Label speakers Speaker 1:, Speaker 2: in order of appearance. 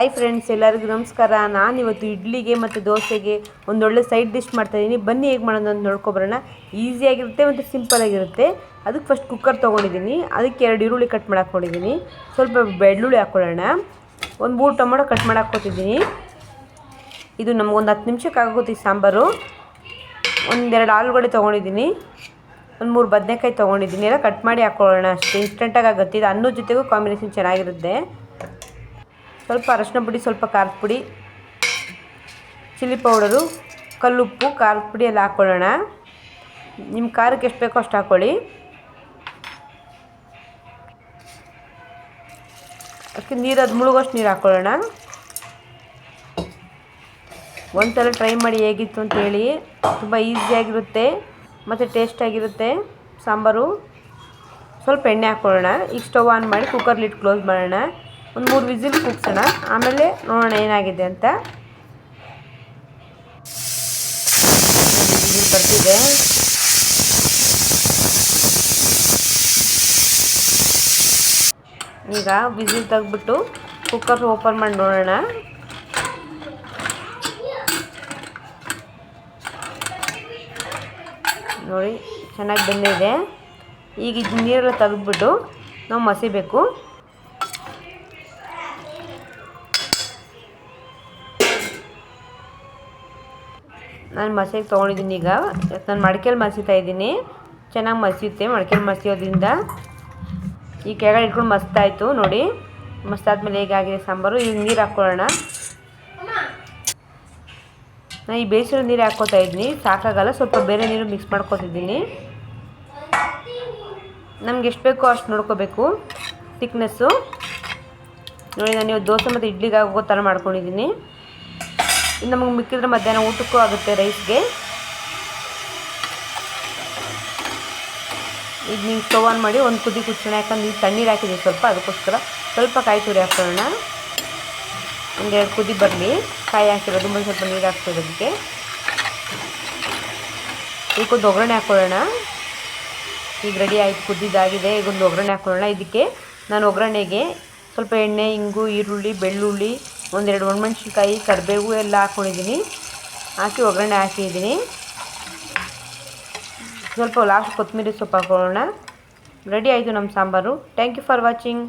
Speaker 1: Hi friends, ಎಲ್ಲರಿಗೂ ನಮಸ್ಕಾರ. ನಾನಿವತ್ತು ಇಡ್ಲಿಗೆ ಮತ್ತು ದೋಸೆಗೆ ಒಂದೊಳ್ಳೆ ಸೈಡ್ ಡಿಶ್ ಮಾಡ್ತಾಯಿದ್ದೀನಿ. ಬನ್ನಿ ಹೇಗೆ ಮಾಡೋದು ಅಂತ ನೋಡ್ಕೊಬರೋಣ. ಈಸಿಯಾಗಿರುತ್ತೆ ಮತ್ತು ಸಿಂಪಲಾಗಿರುತ್ತೆ. ಅದಕ್ಕೆ ಫಸ್ಟ್ ಕುಕ್ಕರ್ ತೊಗೊಂಡಿದ್ದೀನಿ. ಅದಕ್ಕೆ 2 ಈರುಳ್ಳಿ ಕಟ್ ಮಾಡಿ ಹಾಕ್ಕೊಂಡಿದ್ದೀನಿ. ಸ್ವಲ್ಪ ಬೆಳ್ಳುಳ್ಳಿ ಹಾಕ್ಕೊಳ್ಳೋಣ. ಒಂದು 3 ಟೊಮೊಟೊ ಕಟ್ ಮಾಡಿ ಹಾಕ್ಕೊತಿದ್ದೀನಿ. ಇದು ನಮಗೊಂದು 10 ನಿಮಿಷಕ್ಕೆ ಆಗೋಗುತ್ತೆ ಈ ಸಾಂಬಾರು. 1-2 ಆಲೂಗಡ್ಡೆ ತೊಗೊಂಡಿದ್ದೀನಿ. ಒಂದು 3 ಬದನೆಕಾಯಿ ತೊಗೊಂಡಿದ್ದೀನಿ. ಎಲ್ಲ ಕಟ್ ಮಾಡಿ ಹಾಕ್ಕೊಳ್ಳೋಣ. ಅಷ್ಟೇ ಇನ್ಸ್ಟೆಂಟಾಗಿ ಆಗುತ್ತೆ. ಇದು ಅನ್ನದ ಜೊತೆಗೂ ಕಾಂಬಿನೇಷನ್ ಚೆನ್ನಾಗಿರುತ್ತೆ. ಸ್ವಲ್ಪ ಅರಶಿನ ಪುಡಿ, ಸ್ವಲ್ಪ ಖಾರದ ಪುಡಿ, ಚಿಲ್ಲಿ ಪೌಡರು, ಕಲ್ಲುಪ್ಪು, ಖಾರದ ಪುಡಿ ಎಲ್ಲ ಹಾಕ್ಕೊಳ್ಳೋಣ. ನಿಮ್ಮ ಖಾರಕ್ಕೆ ಎಷ್ಟು ಬೇಕೋ ಅಷ್ಟು ಹಾಕ್ಕೊಳ್ಳಿ. ಅದಕ್ಕೆ ನೀರು ಮುಳುಗೋಷ್ಟು ನೀರು ಹಾಕ್ಕೊಳ್ಳೋಣ. ಒಂದ್ಸಲ ಟ್ರೈ ಮಾಡಿ ಹೇಗಿತ್ತು ಅಂತ ಹೇಳಿ. ತುಂಬ ಈಸಿಯಾಗಿರುತ್ತೆ ಮತ್ತು ಟೇಸ್ಟಾಗಿರುತ್ತೆ ಸಾಂಬಾರು. ಸ್ವಲ್ಪ ಎಣ್ಣೆ ಹಾಕ್ಕೊಳ್ಳೋಣ. ಈಗ ಸ್ಟವ್ ಆನ್ ಮಾಡಿ ಕುಕ್ಕರ್ ಲಿಡ್ ಕ್ಲೋಸ್ ಮಾಡೋಣ. ಒಂದು 3 ವಿಸಿಲ್ ಕೂಗ್ಸೋಣ. ಆಮೇಲೆ ನೋಡೋಣ ಏನಾಗಿದೆ ಅಂತ. ವಿಸಿಲ್ ಬರ್ತಿದೆ. ಈಗ ವಿಸಿಲ್ ತೆಗೆದ್ಬಿಟ್ಟು ಕುಕ್ಕರ್ ಓಪನ್ ಮಾಡಿ ನೋಡೋಣ. ನೋಡಿ, ಚೆನ್ನಾಗಿ ಬೆಂದಿದೆ. ಈಗ ಇದು ನೀರೆಲ್ಲ ತೆಗೆದ್ಬಿಟ್ಟು ನಾವು ಮಸಿಬೇಕು. ನಾನು ಮಸಿಗೆ ತೊಗೊಂಡಿದ್ದೀನಿ. ಈಗ ನಾನು ಮಡಿಕೆಯಲ್ಲಿ ಮಸಿತಾ ಇದ್ದೀನಿ. ಚೆನ್ನಾಗಿ ಮಸಿಯುತ್ತೆ ಮಡಿಕೆಯಲ್ಲಿ ಮಸಿಯೋದ್ರಿಂದ. ಈ ಕೆಳಗಡೆ ಇಟ್ಕೊಂಡು ಮಸ್ತಾಯಿತು ನೋಡಿ. ಮಸ್ತಾದ್ಮೇಲೆ ಹೇಗಾಗಿದೆ ಸಾಂಬಾರು. ಈಗ ನೀರು ಹಾಕ್ಕೊಳ್ಳೋಣ. ನಾನು ಈ ಬೇಯಿಸಿರೋ ನೀರು ಹಾಕ್ಕೋತಾ ಇದ್ದೀನಿ. ಸಾಕಾಗಲ್ಲ, ಸ್ವಲ್ಪ ಬೇರೆ ನೀರು ಮಿಕ್ಸ್ ಮಾಡ್ಕೊತಿದ್ದೀನಿ. ನಮ್ಗೆ ಎಷ್ಟು ಬೇಕೋ ಅಷ್ಟು ನೋಡ್ಕೋಬೇಕು ಥಿಕ್ನೆಸ್ಸು. ನೋಡಿ, ನಾನು ಇವತ್ತು ದೋಸೆ ಮತ್ತು ಇಡ್ಲಿಗೆ ಆಗೋ ಥರ ಮಾಡ್ಕೊಂಡಿದ್ದೀನಿ. ಇದು ನಮಗೆ ಮಿಕ್ಕಿದ್ರೆ ಮಧ್ಯಾಹ್ನ ಊಟಕ್ಕೂ ಆಗುತ್ತೆ, ರೈಸ್ಗೆ. ಈಗ ನೀವು ಸ್ಟವ್ ಆನ್ ಮಾಡಿ ಒಂದು ಕುದಿ ಕುಚ್ಚೋಣ. ಯಾಕಂದ್ರೆ ನೀವು ತಣ್ಣೀರು ಹಾಕಿದ್ದೀವಿ ಸ್ವಲ್ಪ, ಅದಕ್ಕೋಸ್ಕರ ಸ್ವಲ್ಪ ಕಾಯಿ ತುರಿ ಹಾಕ್ಕೊಳ್ಳೋಣ. 1-2 ಕುದಿ ಬರಲಿ. ಕಾಯಿ ಹಾಕಿರೋದು ಮುಂದೆ ಸ್ವಲ್ಪ ನೀರು ಹಾಕ್ಸೋದಕ್ಕೆ. ಈಗ ಒಂದು ಒಗ್ಗರಣೆ ಹಾಕ್ಕೊಳ್ಳೋಣ. ಈಗ ರೆಡಿ ಆಯಿತು, ಕುದ್ದಿದ್ದಾಗಿದೆ. ಈಗ ಒಂದು ಒಗ್ಗರಣೆ ಹಾಕ್ಕೊಳ್ಳೋಣ. ಇದಕ್ಕೆ ನಾನು ಒಗ್ಗರಣೆಗೆ ಸ್ವಲ್ಪ ಎಣ್ಣೆ, ಇಂಗು, ಈರುಳ್ಳಿ, ಬೆಳ್ಳುಳ್ಳಿ, 1-2 ಒಣಮೆಣ್ಸಿನ್ಕಾಯಿ, ಕರಿಬೇವು ಎಲ್ಲ ಹಾಕ್ಕೊಂಡಿದ್ದೀನಿ. ಹಾಕಿ ಒಗ್ಗರಣೆ ಹಾಕಿದ್ದೀನಿ. ಸ್ವಲ್ಪ ಲಾಸ್ಟ್ ಕೊತ್ತಂಬರಿ ಸೊಪ್ಪು ಹಾಕ್ಕೊಳ್ಳೋಣ. ರೆಡಿ ಆಯಿತು ನಮ್ಮ sambar. Thank you for watching.